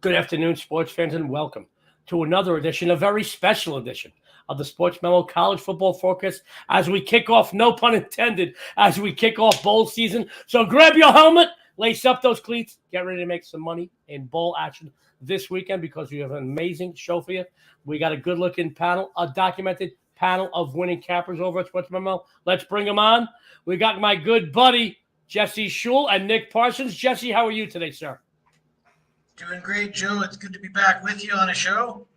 Good afternoon, sports fans, and welcome to another edition, a very special edition of the Sports Memo College Football Forecast as we kick off, no pun intended, as we kick off bowl season. So grab your helmet, lace up those cleats, get ready to make some money in bowl action this weekend because we have an amazing show for you. We got a good-looking panel, a documented panel of winning cappers over at Sports Memo. Let's bring them on. We got my good buddy, Jesse Schule and Nick Parsons. Jesse, how are you today, sir? Doing great, Joe. It's good to be back with you on a show.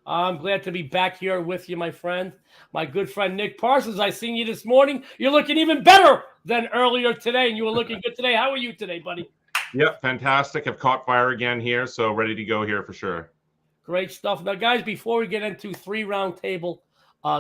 I'm glad to be back here with you, my friend. My good friend, Nick Parsons. I seen you this morning. You're looking even better than earlier today, and you were looking good today. How are you today, buddy? Yep, fantastic. I've caught fire again here, so ready to go here for sure. Great stuff. Now, guys, before we get into 3 round table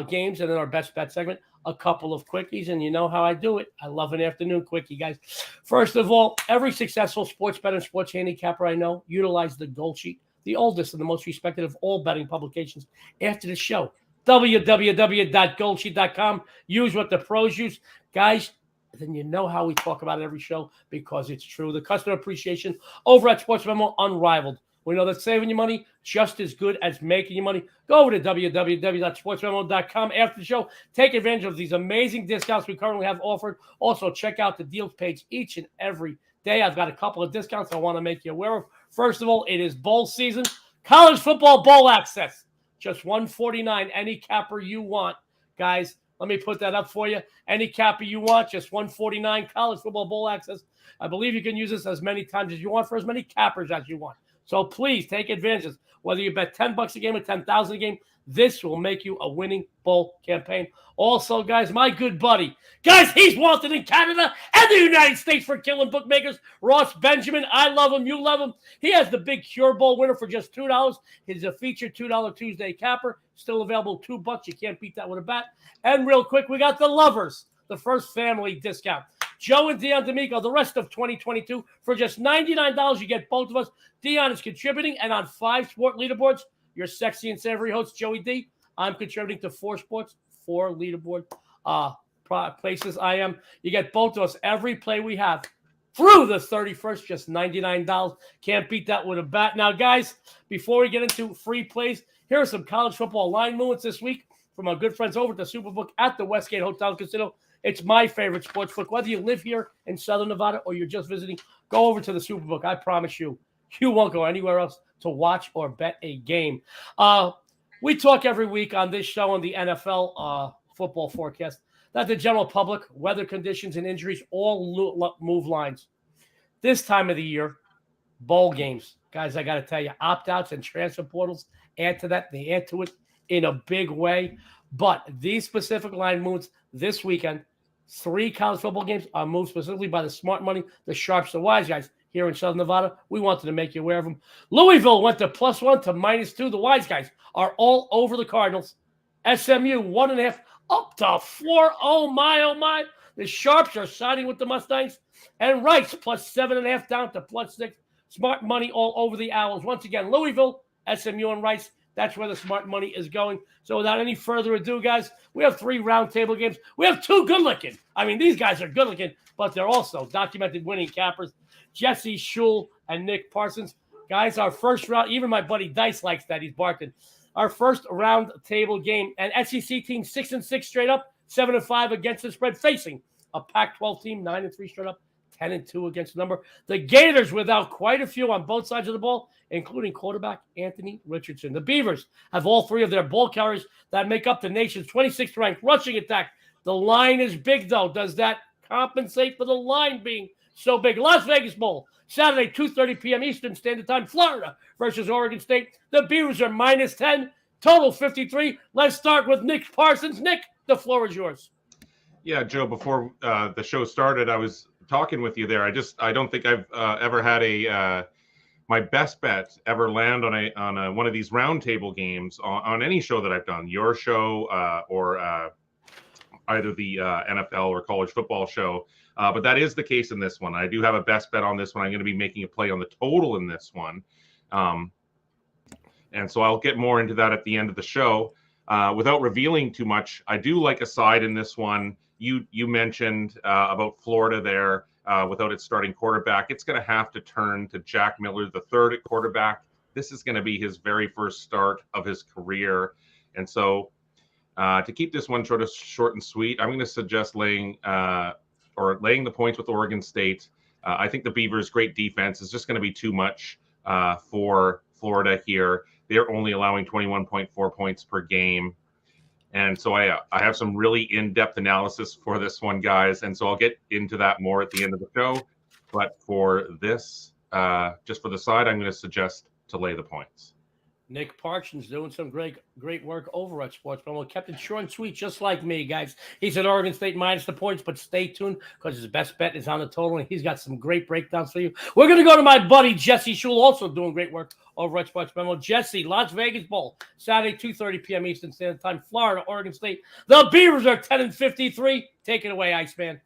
games and then our best bet segment, a couple of quickies, and you know how I do it. I love an afternoon quickie, guys. First of all, every successful sports bettor and sports handicapper I know utilize the Gold Sheet, the oldest and the most respected of all betting publications after the show. www.goldsheet.com. Use what the pros use. Guys, then you know how we talk about it every show because it's true. The customer appreciation over at Sports Memo, unrivaled. We know that saving you money just as good as making you money. Go over to www.sportsmemo.com after the show. Take advantage of these amazing discounts we currently have offered. Also, check out the deals page each and every day. I've got a couple of discounts I want to make you aware of. First of all, it is bowl season. College football bowl access. Just $149, any capper you want. Guys, let me put that up for you. Any capper you want, just $149, college football bowl access. I believe you can use this as many times as you want for as many cappers as you want. So please take advantage of this. Whether you bet $10 a game or $10,000 a game, this will make you a winning bowl campaign. Also, guys, my good buddy, guys, he's wanted in Canada and the United States for killing bookmakers. Ross Benjamin, I love him. You love him. He has the big Cure Bowl winner for just $2. He's a featured $2 Tuesday capper. Still available $2. You can't beat that with a bat. And real quick, we got the Lovers, the first family discount. Joe and Dion D'Amico, the rest of 2022, for just $99, you get both of us. Dion is contributing, and on 5 sport leaderboards, your sexy and savory host, Joey D. I'm contributing to 4 sports, 4 leaderboard places I am. You get both of us every play we have through the 31st, just $99. Can't beat that with a bat. Now, guys, before we get into free plays, here are some college football line movements this week from our good friends over at the Superbook at the Westgate Hotel Casino. It's my favorite sports book. Whether you live here in Southern Nevada or you're just visiting, go over to the Superbook. I promise you, you won't go anywhere else to watch or bet a game. We talk every week on this show on the NFL football forecast that the general public, weather conditions, and injuries all move lines. This time of the year, bowl games. Guys, I got to tell you, opt-outs and transfer portals add to that. They add to it in a big way. But these specific line moves this weekend, 3 college football games are moved specifically by the smart money, the sharps, the wise guys here in Southern Nevada. We wanted to make you aware of them. Louisville went to +1 to -2. The wise guys are all over the Cardinals. SMU 1.5 up to 4. Oh my. The sharps are siding with the Mustangs. And Rice +7.5 down to +6. Smart money all over the Owls. Once again, Louisville, SMU, and Rice. That's where the smart money is going. So without any further ado, guys, we have 3 roundtable games. We have 2 good-looking. I mean, these guys are good-looking, but they're also documented winning cappers. Jesse Schule and Nick Parsons. Guys, our first round, even my buddy Dice likes that. He's barking. Our first round table game, an SEC team 6-6 straight up, 7-5 against the spread, facing a Pac-12 team 9-3 straight up, 10-2 against the number. The Gators without quite a few on both sides of the ball, including quarterback Anthony Richardson. The Beavers have all 3 of their ball carriers that make up the nation's 26th ranked rushing attack. The line is big, though. Does that compensate for the line being so big? Las Vegas Bowl, Saturday, 2:30 p.m. Eastern Standard Time, Florida versus Oregon State. The Beavers are -10, total 53. Let's start with Nick Parsons. Nick, the floor is yours. Yeah, Joe, before the show started, I was talking with you there. I don't think I've ever had my best bet ever land on one of these roundtable games on any show that I've done, your show or either the NFL or college football show. But that is the case in this one. I do have a best bet on this one. I'm going to be making a play on the total in this one. And so I'll get more into that at the end of the show. Without revealing too much, I do like a side in this one. You mentioned about Florida there without its starting quarterback. It's going to have to turn to Jack Miller III at quarterback this is going to be his very first start of his career. And so to keep this one short and sweet, I'm going to suggest laying the points with Oregon State. I think the Beavers' great defense is just going to be too much for Florida here. They're only allowing 21.4 points per game. And so I have some really in-depth analysis for this one, guys. And so I'll get into that more at the end of the show. But for this, just for the side, I'm going to suggest to lay the points. Nick Parsons doing some great work over at SportsMemo. Kept it short and sweet, just like me, guys. He's at Oregon State minus the points, but stay tuned because his best bet is on the total, and he's got some great breakdowns for you. We're going to go to my buddy Jesse Schule, also doing great work over at SportsMemo. Jesse, Las Vegas Bowl, Saturday, 2:30 p.m. Eastern Standard Time, Florida, Oregon State. The Beavers are 10-53. Take it away, Iceman.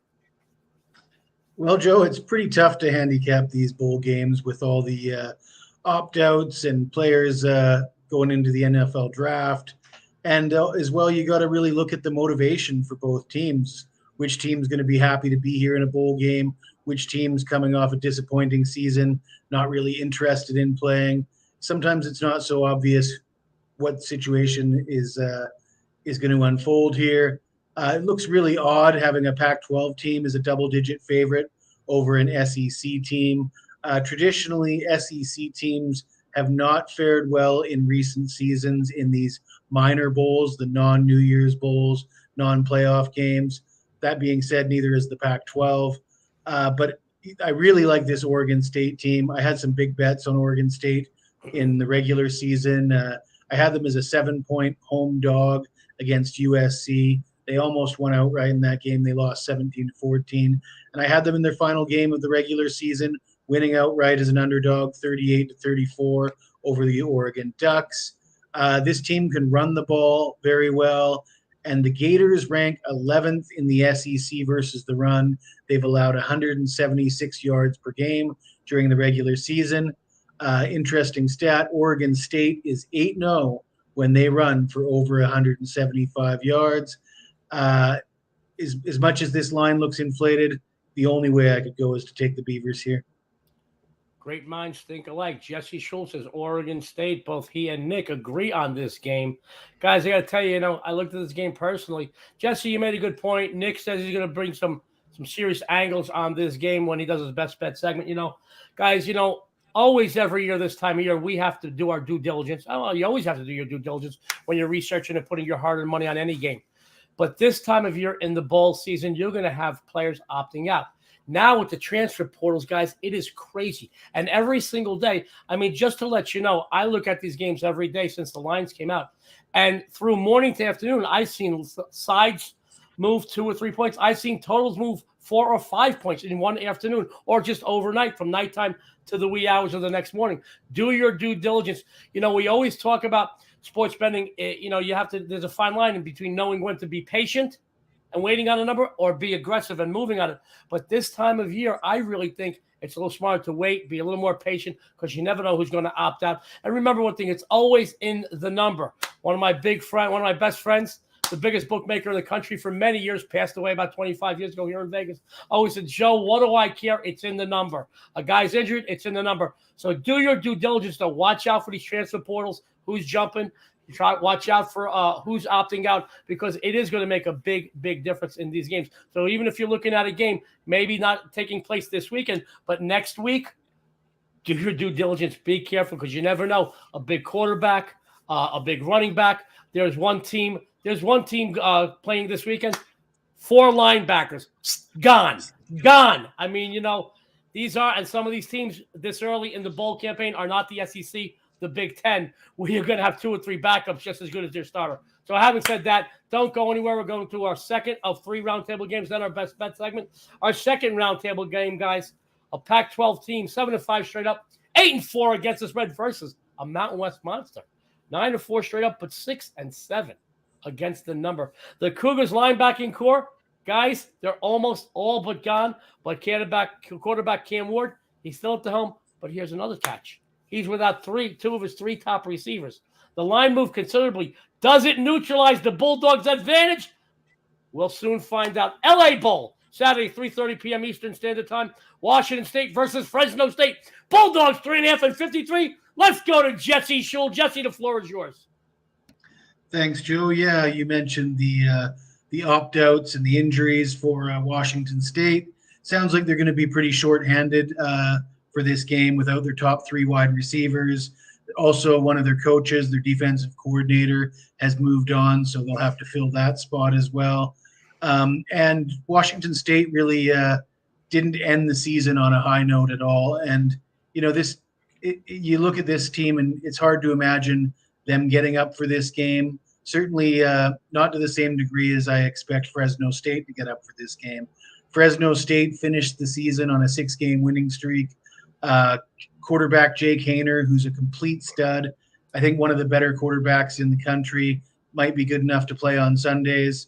Well, Joe, it's pretty tough to handicap these bowl games with all the opt-outs and players going into the NFL draft. And as well, you got to really look at the motivation for both teams. Which team's going to be happy to be here in a bowl game? Which team's coming off a disappointing season, not really interested in playing? Sometimes it's not so obvious what situation is going to unfold here. It looks really odd having a Pac-12 team as a double-digit favorite over an SEC team. Traditionally, SEC teams have not fared well in recent seasons in these minor bowls, the non-New Year's bowls, non-playoff games. That being said, neither is the Pac-12. But I really like this Oregon State team. I had some big bets on Oregon State in the regular season. I had them as a 7-point home dog against USC. They almost won outright in that game. They lost 17-14. And I had them in their final game of the regular season, winning outright as an underdog, 38-34 over the Oregon Ducks. This team can run the ball very well, and the Gators rank 11th in the SEC versus the run. They've allowed 176 yards per game during the regular season. Interesting stat, Oregon State is 8-0 when they run for over 175 yards. As much as this line looks inflated, the only way I could go is to take the Beavers here. Great minds think alike. Jesse Schultz says Oregon State. Both he and Nick agree on this game. Guys, I got to tell you, I looked at this game personally. Jesse, you made a good point. Nick says he's going to bring some serious angles on this game when he does his best bet segment. Guys, always every year this time of year, we have to do our due diligence. Oh, you always have to do your due diligence when you're researching and putting your hard-earned money on any game. But this time of year in the bowl season, you're going to have players opting out. Now with the transfer portals, guys, it is crazy. And every single day, just to let you know, I look at these games every day since the lines came out. And through morning to afternoon, I've seen sides move 2 or 3 points. I've seen totals move 4 or 5 points in one afternoon or just overnight from nighttime to the wee hours of the next morning. Do your due diligence. We always talk about sports betting. There's a fine line in between knowing when to be patient and waiting on a number or be aggressive and moving on it. But this time of year, I really think it's a little smarter to wait, be a little more patient because you never know who's going to opt out. And remember one thing, it's always in the number. One of my best friends, the biggest bookmaker in the country for many years, passed away about 25 years ago here in Vegas, always said, Joe, what do I care? It's in the number. A guy's injured, it's in the number. So do your due diligence to watch out for these transfer portals, who's jumping. Watch out for who's opting out because it is going to make a big, big difference in these games. So even if you're looking at a game, maybe not taking place this weekend, but next week, do your due diligence. Be careful because you never know. A big quarterback, a big running back. There's one team playing this weekend. 4 linebackers gone. These are, and some of these teams this early in the bowl campaign are not the SEC. The Big Ten, where you're going to have 2 or 3 backups just as good as their starter. So having said that, don't go anywhere. We're going to our second of 3 roundtable games, then our best bet segment. Our second roundtable game, guys, a Pac-12 team, 7-5 straight up, 8-4 against the spread versus a Mountain West monster. 9-4 straight up, but 6-7 against the number. The Cougars linebacking core, guys, they're almost all but gone. But quarterback Cam Ward, he's still at the helm. But here's another catch. He's without 2 of his 3 top receivers. The line moved considerably. Does it neutralize the Bulldogs' advantage? We'll soon find out. LA Bowl, Saturday, 3:30 p.m. Eastern Standard Time. Washington State versus Fresno State. Bulldogs 3.5 and 53. Let's go to Jesse Schule. Jesse, the floor is yours. Thanks, Joe. Yeah, you mentioned the opt-outs and the injuries for Washington State. Sounds like they're going to be pretty short-handed for this game without their top 3 wide receivers. Also, one of their coaches, their defensive coordinator, has moved on, so they'll have to fill that spot as well. And Washington State really didn't end the season on a high note at all. And, you know, you look at this team, and it's hard to imagine them getting up for this game. Certainly not to the same degree as I expect Fresno State to get up for this game. Fresno State finished the season on a 6-game winning streak. Quarterback Jake Haener, who's a complete stud, I think one of the better quarterbacks in the country, might be good enough to play on Sundays.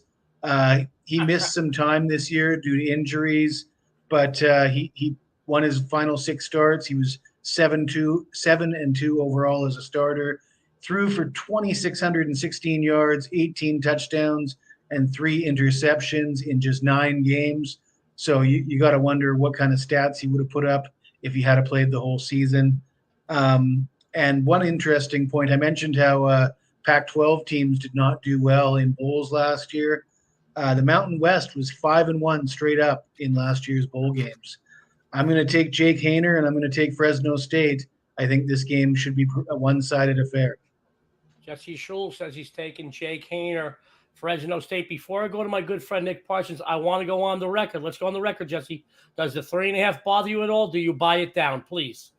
He missed some time this year due to injuries, but he won his final 6 starts. He was 7-2 overall as a starter. Threw for 2,616 yards, 18 touchdowns, and 3 interceptions in just 9 games. So you got to wonder what kind of stats he would have put up if he had played the whole season. And one interesting point, I mentioned how Pac-12 teams did not do well in bowls last year. The Mountain West was 5-1 straight up in last year's bowl games. I'm going to take Jake Haener, and I'm going to take Fresno State. I think this game should be a one-sided affair. Jesse Schule says he's taking Jake Haener, Fresno State. Before I go to my good friend Nick Parsons, I want to go on the record. Let's go on the record, Jesse. Does the 3.5 bother you at all? Do you buy it down, please?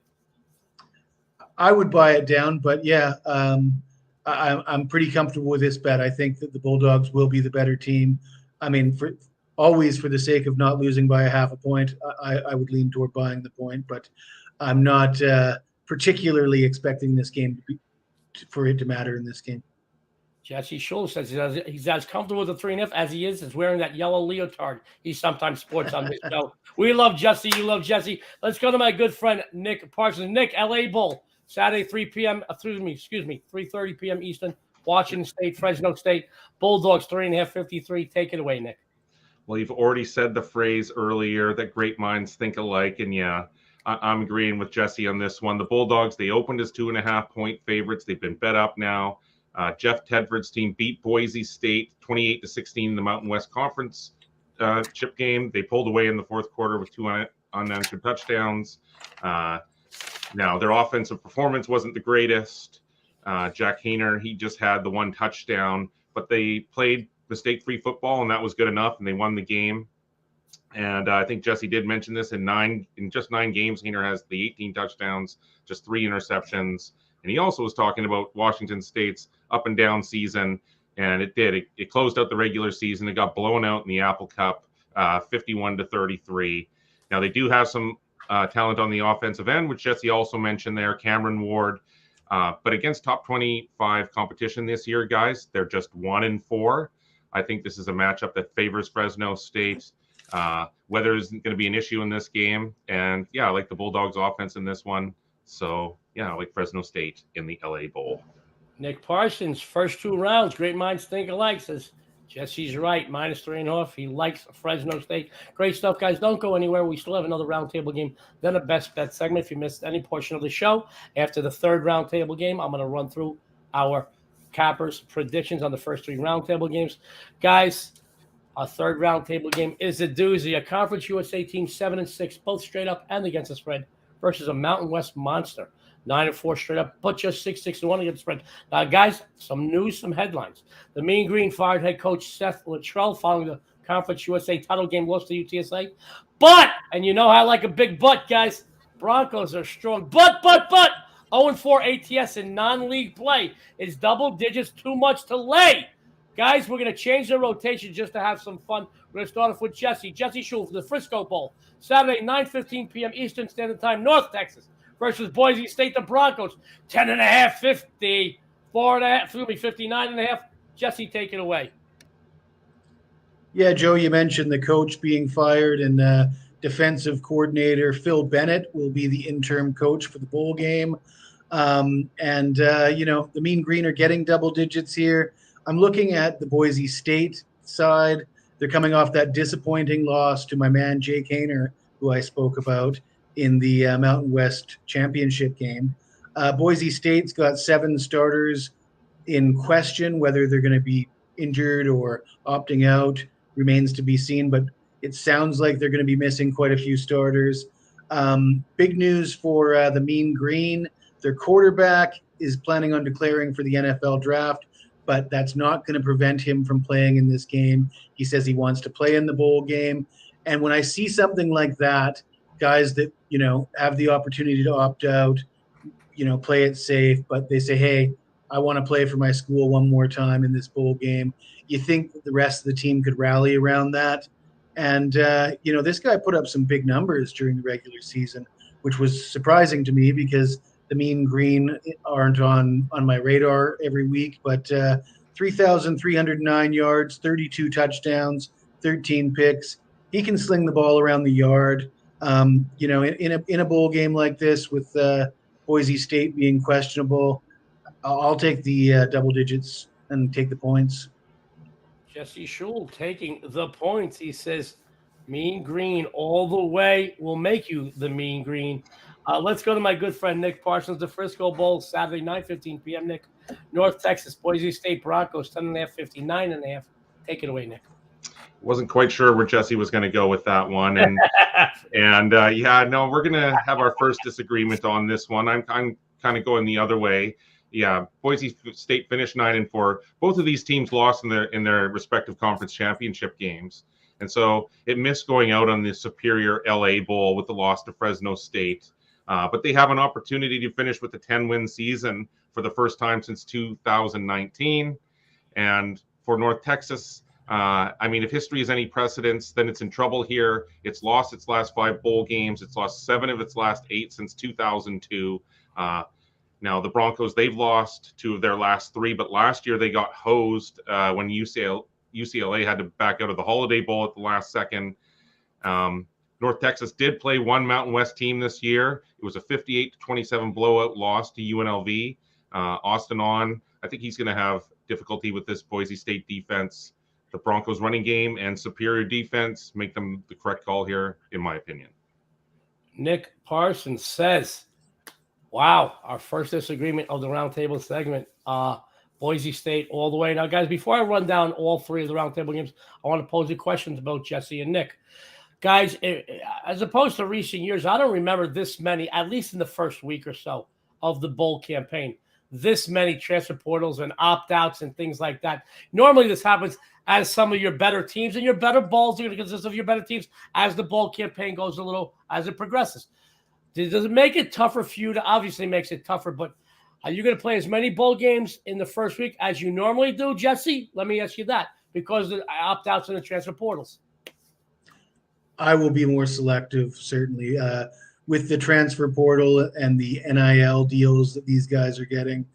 I would buy it down, but yeah, I'm pretty comfortable with this bet. I think that the Bulldogs will be the better team. I mean, for the sake of not losing by a half a point, I would lean toward buying the point, but I'm not particularly expecting this game for it to matter in this game. Jesse Schule says he's as comfortable with the 3.5 as he is wearing that yellow leotard he sometimes sports on this show. We love Jesse. You love Jesse. Let's go to my good friend Nick Parsons. Nick, LA Bowl, Saturday, 3:30 p.m. Eastern. Washington State, Fresno State, Bulldogs 3.5, 53. Take it away, Nick. Well, you've already said the phrase earlier that great minds think alike, and yeah, I'm agreeing with Jesse on this one. The Bulldogs, they opened as 2.5-point favorites. They've been bet up now. Jeff Tedford's team beat Boise State 28-16 in the Mountain West Conference chip game. They pulled away in the fourth quarter with 2 unanswered touchdowns. Now, their offensive performance wasn't the greatest. Jack Haener, he just had the 1 touchdown, but they played mistake-free football, and that was good enough, and they won the game. And I think Jesse did mention this in just 9 games. Haener has the 18 touchdowns, just 3 interceptions. And he also was talking about Washington State's up and down season, and it did. It closed out the regular season. It got blown out in the Apple Cup, 51-33. Now they do have some talent on the offensive end, which Jesse also mentioned there, Cameron Ward. But against top 25 competition this year, guys, they're just 1-4. I think this is a matchup that favors Fresno State. Weather isn't going to be an issue in this game. And yeah, I like the Bulldogs offense in this one. So yeah, I like Fresno State in the LA Bowl. Nick Parsons, first 2 rounds, great minds think alike, says Jesse's right, -3.5. He likes Fresno State. Great stuff, guys. Don't go anywhere. We still have another roundtable game, then a best bet segment. If you missed any portion of the show, after the 3rd roundtable game, I'm going to run through our cappers predictions on the first 3 roundtable games. Guys, our 3rd roundtable game is a doozy. A Conference USA team 7-6, both straight up and against the spread, versus a Mountain West monster, 9-4 straight up, but just 6-1 against the spread. Now, guys, some news, some headlines. The Mean Green fired head coach Seth Luttrell following the Conference USA title game loss to UTSA. But, and you know how I like a big but, guys, Broncos are strong. But, 0-4 ATS in non-league play. Is double digits too much to lay? Guys, we're going to change the rotation just to have some fun. We're going to start off with Jesse Schule for the Frisco Bowl. Saturday, 9:15 p.m. Eastern Standard Time, North Texas, versus Boise State, the Broncos. 10.5, 50, 4.5, 59.5. Jesse, take it away. Yeah, Joe, you mentioned the coach being fired, and defensive coordinator Phil Bennett will be the interim coach for the bowl game. The Mean Green are getting double digits here. I'm looking at the Boise State side. they're coming off that disappointing loss to my man Jay Kaner, who I spoke about in the Mountain West Championship game. Boise State's got 7 starters in question. Whether they're going to be injured or opting out remains to be seen, but it sounds like they're going to be missing quite a few starters. Big news for the Mean Green. Their quarterback is planning on declaring for the NFL draft, but that's not going to prevent him from playing in this game. He says he wants to play in the bowl game. And when I see something like that, guys that, have the opportunity to opt out, play it safe, but they say, hey, I want to play for my school one more time in this bowl game. You think that the rest of the team could rally around that? And, this guy put up some big numbers during the regular season, which was surprising to me because the Mean Green aren't on my radar every week. But 3,309 yards, 32 touchdowns, 13 picks. He can sling the ball around the yard. In a bowl game like this with Boise State being questionable, I'll take the double digits and take the points. Jesse Schule taking the points. He says, Mean Green all the way will make you the Mean Green. Let's go to my good friend Nick Parsons, the Frisco Bowl, Saturday, 9:15 p.m., Nick. North Texas, Boise State Broncos, 10.5, 59.5. Take it away, Nick. Wasn't quite sure where Jesse was going to go with that one. And we're going to have our first disagreement on this one. I'm kind of going the other way. Yeah, Boise State finished 9-4. Both of these teams lost in their respective conference championship games. And so it missed going out on the superior LA Bowl with the loss to Fresno State. But they have an opportunity to finish with a 10-win season for the first time since 2019. And for North Texas, if history is any precedence, then it's in trouble here. It's lost its last 5 bowl games. It's lost 7 of its last 8 since 2002. Now, the Broncos, they've lost 2 of their last 3, but last year they got hosed when UCLA had to back out of the Holiday Bowl at the last second. North Texas did play one Mountain West team this year. It was a 58-27 blowout loss to UNLV. Austin I think he's going to have difficulty with this Boise State defense. The Broncos running game and superior defense make them the correct call here, in my opinion. Nick Parsons says, wow, our first disagreement of the roundtable segment. Boise State all the way. Now, guys, before I run down all 3 of the roundtable games, I want to pose you questions about Jesse and Nick. Guys, as opposed to recent years, I don't remember this many, at least in the first week or so of the bowl campaign, this many transfer portals and opt-outs and things like that. Normally this happens as some of your better teams and your better balls are going to consist of your better teams as the bowl campaign goes as it progresses. Does it make it tougher for you? Obviously makes it tougher, but are you going to play as many bowl games in the first week as you normally do, Jesse? Let me ask you that, because of the opt-outs and the transfer portals. I will be more selective, certainly, with the transfer portal and the NIL deals that these guys are getting.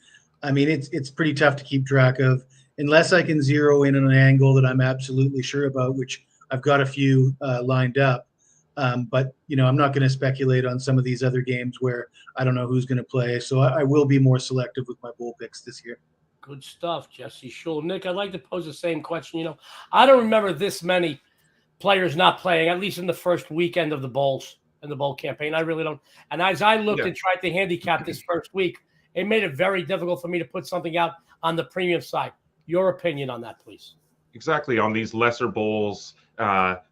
It's pretty tough to keep track of unless I can zero in on an angle that I'm absolutely sure about, which I've got a few lined up. But I'm not going to speculate on some of these other games where I don't know who's going to play. So I will be more selective with my bowl picks this year. Good stuff, Jesse Schule. Nick, I'd like to pose the same question. I don't remember this many players not playing, at least in the first weekend of the bowls and the bowl campaign. I really don't. And as I looked and tried to handicap this first week, it made it very difficult for me to put something out on the premium side. Your opinion on that, please. Exactly. On these lesser bowls,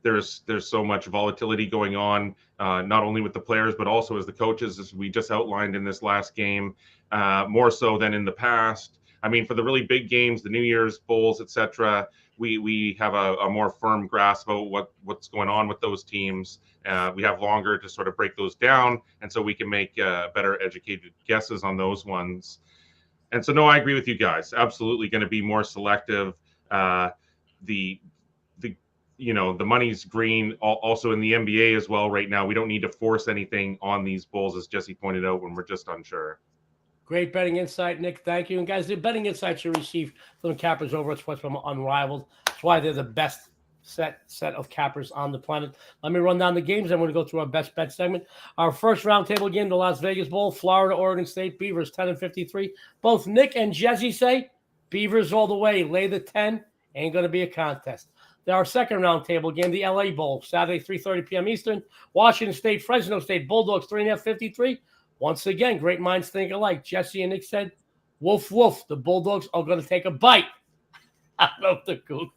there's so much volatility going on, not only with the players, but also as the coaches, as we just outlined in this last game, more so than in the past. For the really big games, the New Year's bowls, etc., we have a more firm grasp of what's going on with those teams. We have longer to sort of break those down, and so we can make better educated guesses on those ones. And so, no, I agree with you guys. Absolutely going to be more selective. The money's green also in the NBA as well right now. We don't need to force anything on these bowls, as Jesse pointed out, when we're just unsure. Great betting insight, Nick. Thank you. And guys, the betting insights you receive from the cappers over at SportsMemo Unrivaled. That's why they're the best set of cappers on the planet. Let me run down the games. I'm going to go through our best bet segment. Our first roundtable game, the Las Vegas Bowl, Florida, Oregon State, Beavers, 10-53. Both Nick and Jesse say Beavers all the way. Lay the 10. Ain't going to be a contest. Our second round table game, the LA Bowl, Saturday, 3:30 p.m. Eastern. Washington State, Fresno State, Bulldogs, 3.5, 53. Once again, great minds think alike. Jesse and Nick said, woof, woof. The Bulldogs are going to take a bite out of the Cougars.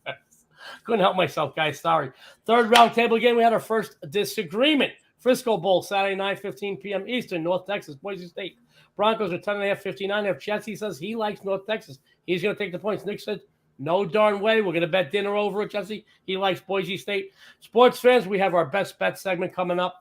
Couldn't help myself, guys. Sorry. Third round table game, we had our first disagreement. Frisco Bowl, Saturday, 9:15 p.m. Eastern, North Texas, Boise State. Broncos are 10.5, 59. Jesse says he likes North Texas. He's going to take the points. Nick said, no darn way. We're going to bet dinner over it, Jesse. He likes Boise State. Sports fans, we have our best bet segment coming up.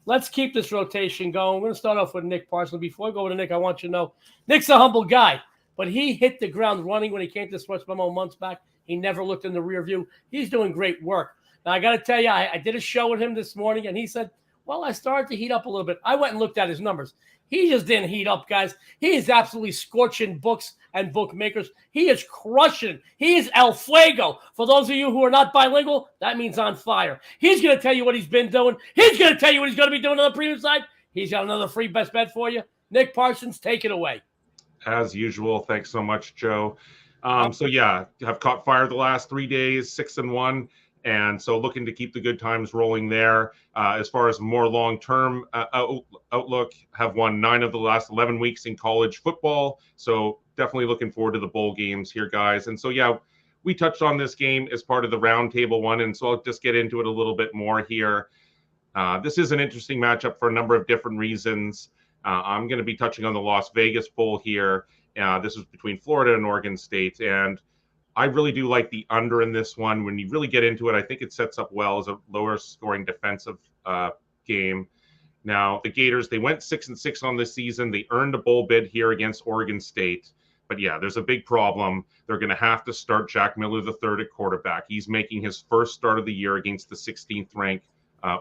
Let's keep this rotation going. We're going to start off with Nick Parsons. Before I go to Nick, I want you to know Nick's a humble guy, but he hit the ground running when he came to SportsMemo months back. He never looked in the rear view. He's doing great work. Now, I got to tell you, I did a show with him this morning, and he said, well, I started to heat up a little bit. I went and looked at his numbers. He just didn't heat up, guys. He is absolutely scorching books and bookmakers. He is crushing. He is El Fuego. For those of you who are not bilingual, that means on fire. He's going to tell you what he's been doing. He's going to tell you what he's going to be doing on the premium side. He's got another free best bet for you. Nick Parsons, take it away. As usual, thanks so much, Joe. So yeah, have caught fire the last 3 days, 6-1. And so looking to keep the good times rolling there. As far as more long-term outlook, have won 9 of the last 11 weeks in college football. So definitely looking forward to the bowl games here, guys. And so, yeah, we touched on this game as part of the roundtable one. And so I'll just get into it a little bit more here. This is an interesting matchup for a number of different reasons. I'm going to be touching on the Las Vegas Bowl here. This is between Florida and Oregon State. And I really do like the under in this one. When you really get into it, I think it sets up well as a lower scoring defensive game. Now, the Gators, they went 6-6 on this season. They earned a bowl bid here against Oregon State. But yeah, there's a big problem. They're going to have to start Jack Miller III at quarterback. He's making his first start of the year against the 16th ranked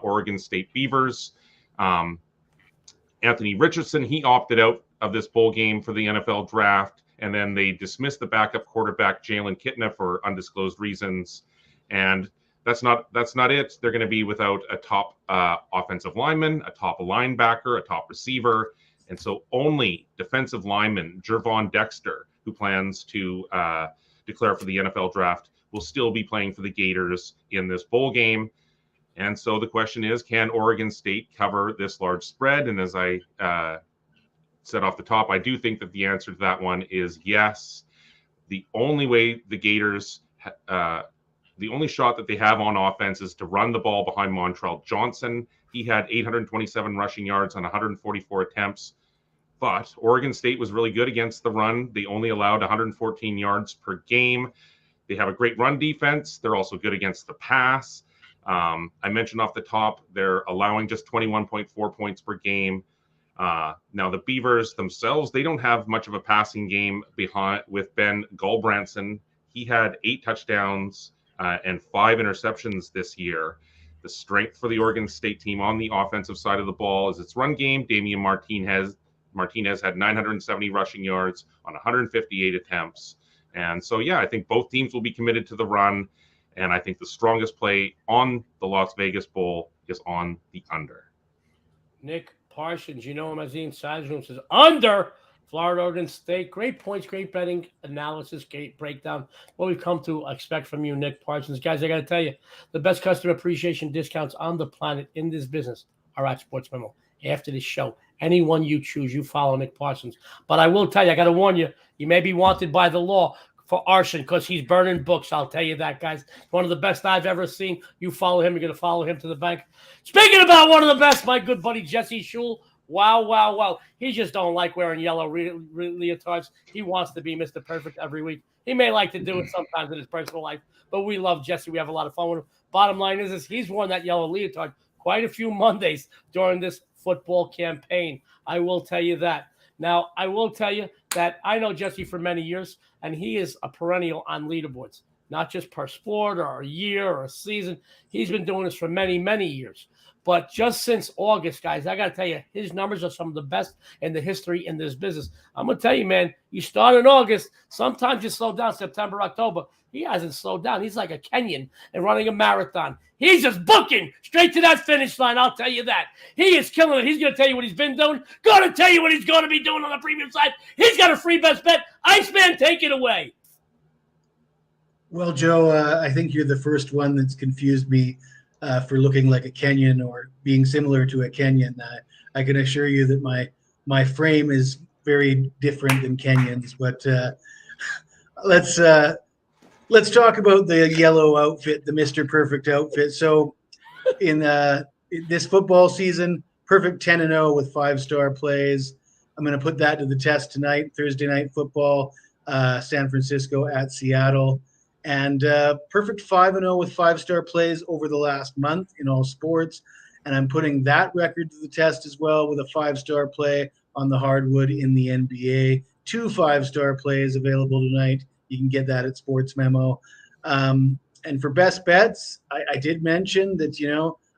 Oregon State Beavers. Anthony Richardson, he opted out of this bowl game for the NFL draft. And then they dismissed the backup quarterback, Jalen Kitna, for undisclosed reasons. And that's not it. They're going to be without a top offensive lineman, a top linebacker, a top receiver. And so only defensive lineman, Jervon Dexter, who plans to declare for the NFL draft, will still be playing for the Gators in this bowl game. And so the question is, can Oregon State cover this large spread? And as I said off the top, I do think that the answer to that one is yes. The only way the Gators, the only shot that they have on offense is to run the ball behind Montrell Johnson. He had 827 rushing yards on 144 attempts. But Oregon State was really good against the run. They only allowed 114 yards per game. They have a great run defense. They're also good against the pass. I mentioned off the top, they're allowing just 21.4 points per game. Now the Beavers themselves, they don't have much of a passing game behind with Ben Gulbranson. He had 8 touchdowns and 5 interceptions this year. The strength for the Oregon State team on the offensive side of the ball is its run game. Damian Martinez had 970 rushing yards on 158 attempts. And so, yeah, I think both teams will be committed to the run. And I think the strongest play on the Las Vegas Bowl is on the under. Nick Parsons, you know him as the Inside Room, says under Florida, Oregon State. Great points, great betting analysis, great breakdown. What we've come to expect from you, Nick Parsons. Guys, I got to tell you, the best customer appreciation discounts on the planet in this business are at SportsMemo. After this show, anyone you choose, you follow Nick Parsons. But I will tell you, I got to warn you, you may be wanted by the law for arson because he's burning books. I'll tell you that, guys. One of the best I've ever seen. You follow him, you're going to follow him to the bank. Speaking about one of the best, my good buddy Jesse Schule. Wow. He just don't like wearing yellow leotards. He wants to be Mr. Perfect every week. He may like to do it sometimes in his personal life, but we love Jesse. We have a lot of fun with him. Bottom line is he's worn that yellow leotard quite a few Mondays during this football campaign. I will tell you that. Now, I will tell you that I know Jesse for many years, and he is a perennial on leaderboards, not just per sport or a year or a season. He's been doing this for many, many years. But just since August, guys, I got to tell you, his numbers are some of the best in the history in this business. I'm going to tell you, man, you start in August, sometimes you slow down September, October. He hasn't slowed down. He's like a Kenyan and running a marathon. He's just booking straight to that finish line, I'll tell you that. He is killing it. He's going to tell you what he's been doing. Going to tell you what he's going to be doing on the premium side. He's got a free best bet. Iceman, take it away. Well, Joe, I think you're the first one that's confused me for looking like a Kenyan or being similar to a Kenyan. I can assure you that my frame is very different than Kenyans. But let's talk about the yellow outfit, the Mr. Perfect outfit. So in this football season, perfect 10-0 with 5-star plays. I'm going to put that to the test tonight, Thursday night football, San Francisco at Seattle. And perfect 5-0 with 5-star plays over the last month in all sports. And I'm putting that record to the test as well with a 5-star play on the hardwood in the NBA. 2 5-star plays available tonight. You can get that at SportsMemo. And for best bets, I did mention that,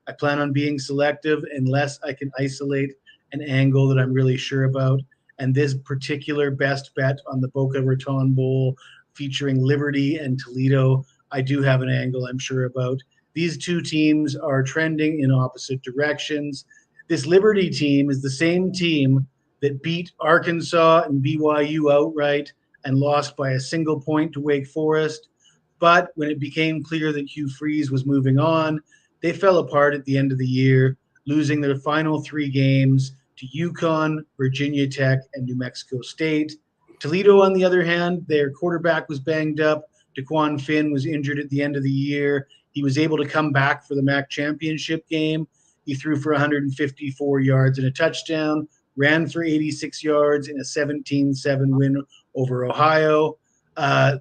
I plan on being selective unless I can isolate an angle that I'm really sure about. And this particular best bet on the Boca Raton Bowl featuring Liberty and Toledo, I do have an angle I'm sure about. These two teams are trending in opposite directions. This Liberty team is the same team that beat Arkansas and BYU outright and lost by a single point to Wake Forest. But when it became clear that Hugh Freeze was moving on, they fell apart at the end of the year, losing their final 3 games to UConn, Virginia Tech, and New Mexico State. Toledo, on the other hand, their quarterback was banged up. DeQuan Finn was injured at the end of the year. He was able to come back for the MAC championship game. He threw for 154 yards and a touchdown, ran for 86 yards in a 17-7 win over Ohio.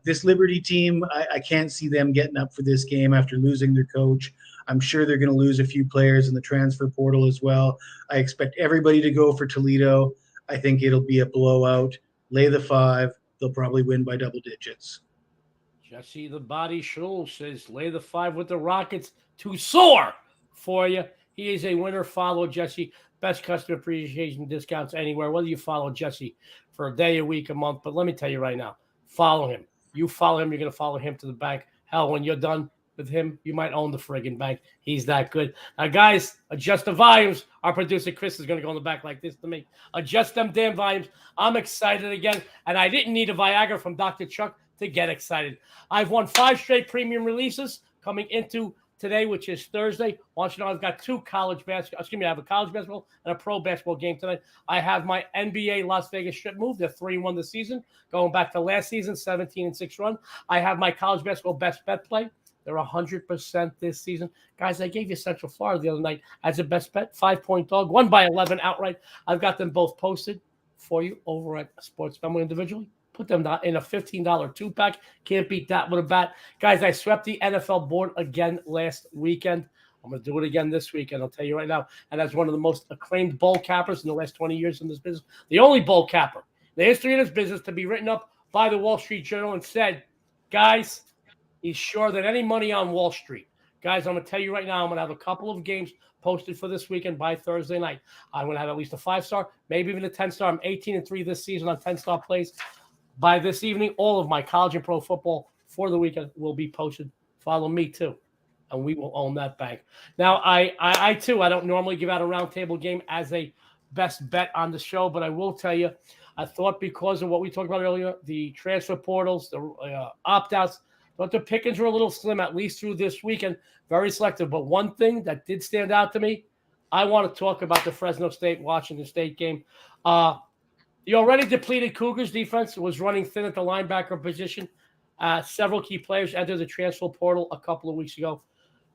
This Liberty team, I can't see them getting up for this game after losing their coach. I'm sure they're going to lose a few players in the transfer portal as well. I expect everybody to go for Toledo. I think it'll be a blowout. Lay the 5. They'll probably win by double digits. Jesse the Body Schule says, lay the 5 with the Rockets to soar for you. He is a winner. Follow Jesse. Best customer appreciation discounts anywhere, whether you follow Jesse for a day, a week, a month. But let me tell you right now, follow him. You follow him, you're going to follow him to the bank. Hell, when you're done with him, you might own the friggin' bank. He's that good. Now, guys, adjust the volumes. Our producer, Chris, is going to go in the back like this to me. Adjust them damn volumes. I'm excited again, and I didn't need a Viagra from Dr. Chuck to get excited. I've won 5 straight premium releases coming into today, which is Thursday. I want you to know I've got 2 college basketball. Excuse me, I have a college basketball and a pro basketball game tonight. I have my NBA Las Vegas strip move. They're 3-1 this season, going back to last season, 17-6 run. I have my college basketball best bet play. They're 100% this season. Guys, I gave you Central Florida the other night as a best bet, 5-point dog, won by 11 outright. I've got them both posted for you over at SportsMemo individually. Put them in a $15 2-pack. Can't beat that with a bat. Guys, I swept the NFL board again last weekend. I'm going to do it again this weekend, I'll tell you right now. And as one of the most acclaimed bowl cappers in the last 20 years in this business, the only bowl capper in the history of this business to be written up by the Wall Street Journal and said, guys, he's sure that any money on Wall Street. Guys, I'm going to tell you right now, I'm going to have a couple of games posted for this weekend by Thursday night. I'm going to have at least a 5-star, maybe even a 10-star. I'm 18-3 this season on 10-star plays. By this evening, all of my college and pro football for the weekend will be posted. Follow me, too, and we will own that bank. Now, I too, I don't normally give out a roundtable game as a best bet on the show, but I will tell you, I thought because of what we talked about earlier, the transfer portals, the opt-outs, but the pickings were a little slim, at least through this weekend. Very selective. But one thing that did stand out to me, I want to talk about the Fresno State-Washington State game. The already depleted Cougars defense was running thin at the linebacker position. Several key players entered the transfer portal a couple of weeks ago.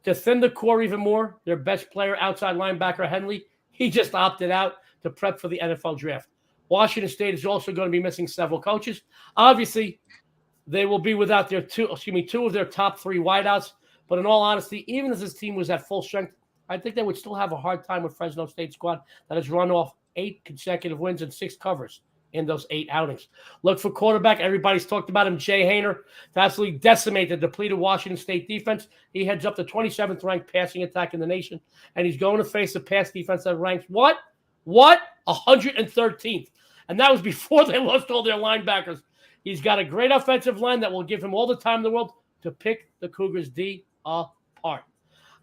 To thin the core even more, their best player, outside linebacker Henley, he just opted out to prep for the NFL draft. Washington State is also going to be missing several coaches. Obviously, they will be without their two of their top 3 wideouts. But in all honesty, even if this team was at full strength, I think they would still have a hard time with Fresno State squad that has run off 8 consecutive wins and 6 covers in those 8 outings. Look for quarterback. Everybody's talked about him, Jay Hayner, to absolutely decimate the depleted Washington State defense. He heads up the 27th ranked passing attack in the nation, and he's going to face a pass defense that ranks what? 113th. And that was before they lost all their linebackers. He's got a great offensive line that will give him all the time in the world to pick the Cougars D apart.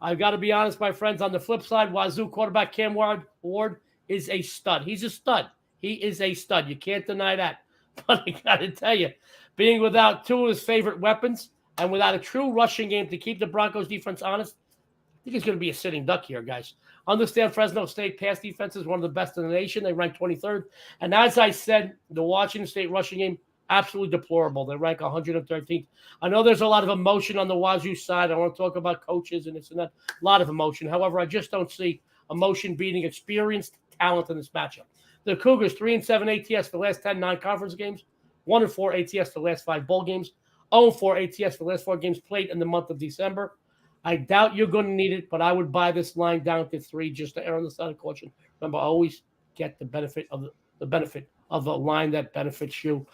I've got to be honest, my friends. On the flip side, Wazoo quarterback Cam Ward is a stud. He's a stud. He is a stud. You can't deny that. But I got to tell you, being without 2 of his favorite weapons And without a true rushing game to keep the Broncos defense honest, I think it's going to be a sitting duck here, guys. Understand Fresno State pass defense is one of the best in the nation. They rank 23rd. And as I said, the Washington State rushing game, absolutely deplorable. They rank 113th. I know there's a lot of emotion on the Wazoo side. I want to talk about coaches and this and that. A lot of emotion. However, I just don't see emotion beating experienced talent in this matchup. The Cougars, 3-7 ATS the last 10 non-conference games, 1-4 ATS the last 5 bowl games, 0-4 ATS the last 4 games played in the month of December. I doubt you're going to need it, but I would buy this line down to 3 just to err on the side of caution. Remember, always get the benefit of the line that benefits you.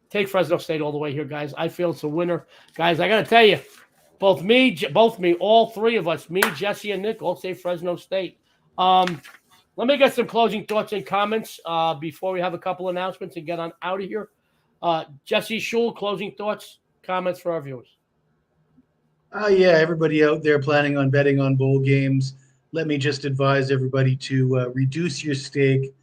Take Fresno State all the way here, guys. I feel it's a winner. Guys, I got to tell you, all 3 of us, me, Jesse, and Nick, all say Fresno State. Let me get some closing thoughts and comments before we have a couple announcements and get on out of here. Jesse, Schule, closing thoughts, comments for our viewers. Yeah, everybody out there planning on betting on bowl games, let me just advise everybody to reduce your stake,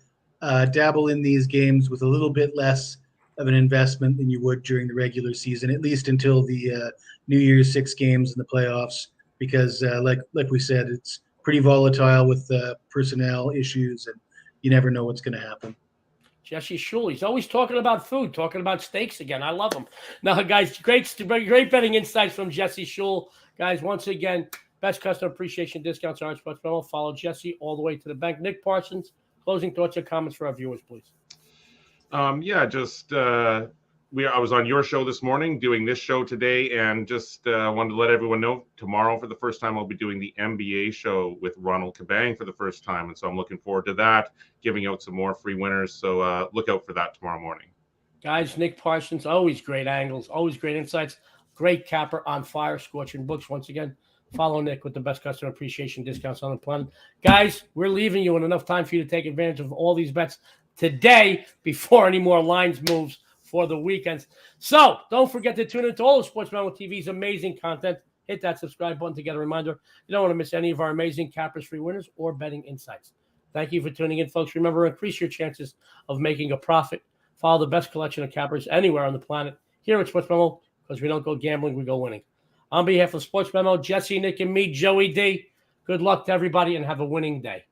dabble in these games with a little bit less of an investment than you would during the regular season, at least until the New Year's 6 games and the playoffs, because like we said, it's pretty volatile with personnel issues, and you never know what's going to happen. Jesse Schule, he's always talking about food, talking about steaks again. I love him. Now, guys, great betting insights from Jesse Schule. Guys, once again, best customer appreciation discounts are on SportsMemo. Follow Jesse all the way to the bank. Nick Parsons, closing thoughts or comments for our viewers, please. I was on your show this morning, doing this show today, and just wanted to let everyone know tomorrow for the first time I'll be doing the NBA show with Ronald Kabang for the first time, and so I'm looking forward to that, giving out some more free winners, so look out for that tomorrow morning. Guys, Nick Parsons, always great angles, always great insights, great capper, on fire, scorching books. Once again, follow Nick with the best customer appreciation discounts on the planet. Guys, we're leaving you in enough time for you to take advantage of all these bets today before any more lines moves for the weekends. So don't forget to tune into all of SportsMemo TV's amazing content. Hit that subscribe button to get a reminder. You don't want to miss any of our amazing cappers, free winners, or betting insights. Thank you for tuning in, folks. Remember, increase your chances of making a profit. Follow the best collection of cappers anywhere on the planet here at SportsMemo, because we don't go gambling, we go winning. On behalf of SportsMemo, Jesse, Nick, and me, Joey D, good luck to everybody and have a winning day.